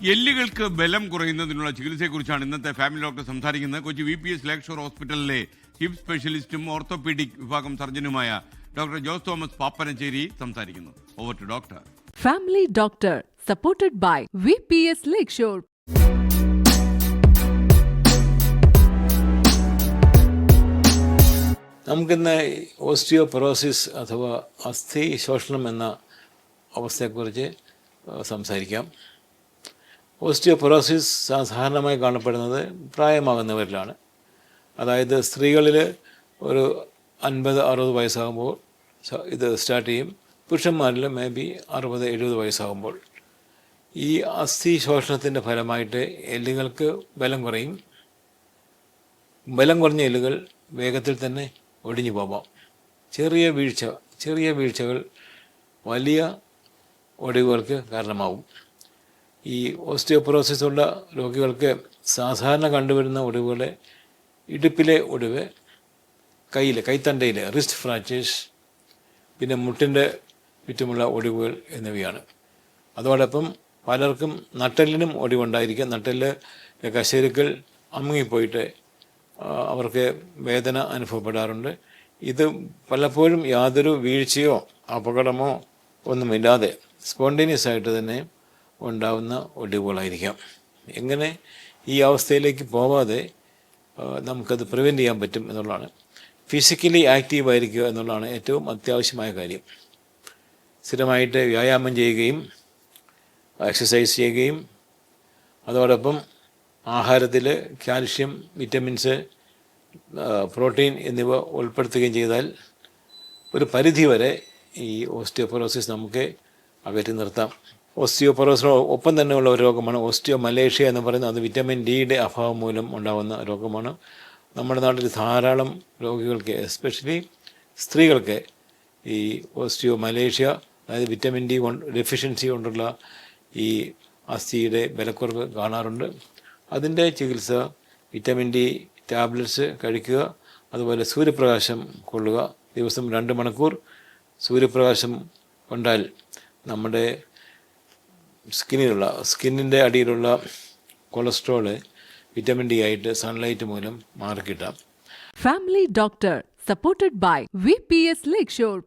എല്ലുകൾക്ക് ബലം കുറയുന്നതിനുള്ള ചികിത്സയെക്കുറിച്ചാണ് ഇന്നത്തെ family doctor സംസാരിക്കുന്നത്. കൊച്ചി VPS ലേക്ക് ഷോർ ഹോസ്പിറ്റലിലെ ഹിപ്പ് സ്പെഷ്യലിസ്റ്റും ഓർത്തോപീഡിക് വിഭാഗം സർജനുമായ ഡോക്ടർ ജോസ് തോമസ് പാപ്പനശ്ശേരി സംസാരിക്കുന്നു. Over to doctor. Family Doctor, supported by VPS Lakeshore. നമുക്കിന്ന് ഓസ്റ്റിയോപൊറോസിസ് അഥവാ അസ്ഥി ശോഷണം എന്ന അവസ്ഥയെക്കുറിച്ച് സംസാരിക്കാം. ഓസ്റ്റിയോപൊറോസിസ് സാധാരണമായി കാണപ്പെടുന്നത് പ്രായമാകുന്നവരിലാണ്. അതായത് സ്ത്രീകളിൽ ഒരു 50-60 വയസ്സാകുമ്പോൾ ഇത് സ്റ്റാർട്ട് ചെയ്യും. പുരുഷന്മാരിൽ മേ ബി 60-70 വയസ്സാകുമ്പോൾ. ഈ അസ്ഥി ശോഷണത്തിൻ്റെ ഫലമായിട്ട് എല്ലുകൾക്ക് ബലം കുറയും. ബലം കുറഞ്ഞ എല്ലുകൾ വേഗത്തിൽ തന്നെ ഒടിഞ്ഞു പോകാം. ചെറിയ വീഴ്ചകൾ വലിയ ഒടിവുകൾക്ക് കാരണമാവും. ഈ ഓസ്റ്റിയോപൊറോസിസ് ഉള്ള രോഗികൾക്ക് സാധാരണ കണ്ടുവരുന്ന ഒടിവുകളെ ഇടുപ്പിലെ ഒടിവ്, കൈത്തണ്ടയിലെ റിസ്റ്റ് ഫ്രാക്ചേഴ്സ്, പിന്നെ മുട്ടിൻ്റെ ചുറ്റുമുള്ള ഒടിവുകൾ എന്നിവയാണ്. അതോടൊപ്പം പലർക്കും നട്ടെല്ലിനും ഒടിവുണ്ടായിരിക്കും. നട്ടെല്ല് കശേരുക്കൾ അമുങ്ങിപ്പോയിട്ട് അവർക്ക് വേദന അനുഭവപ്പെടാറുണ്ട്. ഇത് പലപ്പോഴും യാതൊരു വീഴ്ചയോ അപകടമോ ഒന്നുമില്ലാതെ സ്പോണ്ടേനിയസ് ആയിട്ട് തന്നെ ഉണ്ടാവുന്ന ഒടിവുകളായിരിക്കാം. എങ്ങനെ ഈ അവസ്ഥയിലേക്ക് പോവാതെ നമുക്കത് പ്രിവെൻറ്റ് ചെയ്യാൻ പറ്റും എന്നുള്ളതാണ്. ഫിസിക്കലി ആക്റ്റീവായിരിക്കുക എന്നുള്ളതാണ് ഏറ്റവും അത്യാവശ്യമായ കാര്യം. സ്ഥിരമായിട്ട് വ്യായാമം ചെയ്യുകയും എക്സസൈസ് ചെയ്യുകയും അതോടൊപ്പം ആഹാരത്തിൽ കാൽഷ്യം, വിറ്റമിൻസ്, പ്രോട്ടീൻ എന്നിവ ഉൾപ്പെടുത്തുകയും ചെയ്താൽ ഒരു പരിധിവരെ ഈ ഓസ്റ്റിയോപൊറോസിസ് നമുക്ക് അകറ്റി നിർത്താം. ഓസ്റ്റിയോപൊറോസിന് ഒപ്പം തന്നെയുള്ള ഒരു രോഗമാണ് ഓസ്റ്റിയോമലേഷ്യ എന്ന് പറയുന്നത്. അത് വിറ്റമിൻ ഡിയുടെ അഭാവം മൂലം ഉണ്ടാകുന്ന രോഗമാണ്. നമ്മുടെ നാട്ടിൽ ധാരാളം രോഗികൾക്ക്, എസ്പെഷ്യലി സ്ത്രീകൾക്ക്, ഈ ഓസ്റ്റിയോമലേഷ്യ, അതായത് വിറ്റമിൻ ഡി ഡെഫിഷ്യൻസി കൊണ്ടുള്ള ഈ അസ്ഥിയുടെ ബലക്കുറവ് കാണാറുണ്ട്. അതിൻ്റെ ചികിത്സ വിറ്റമിൻ ഡി ടാബ്ലറ്റ്സ് കഴിക്കുക, അതുപോലെ സൂര്യപ്രകാശം കൊള്ളുക. ദിവസം 2 മണിക്കൂർ സൂര്യപ്രകാശം കൊണ്ടാൽ നമ്മുടെ സ്കിന്നിൻ്റെ അടിയിലുള്ള കൊളസ്ട്രോള് വിറ്റമിൻ ഡി ആയിട്ട് സൺലൈറ്റ് മൂലം മാറിക്കിട്ടാം. Family Doctor, supported by VPS Lakeshore.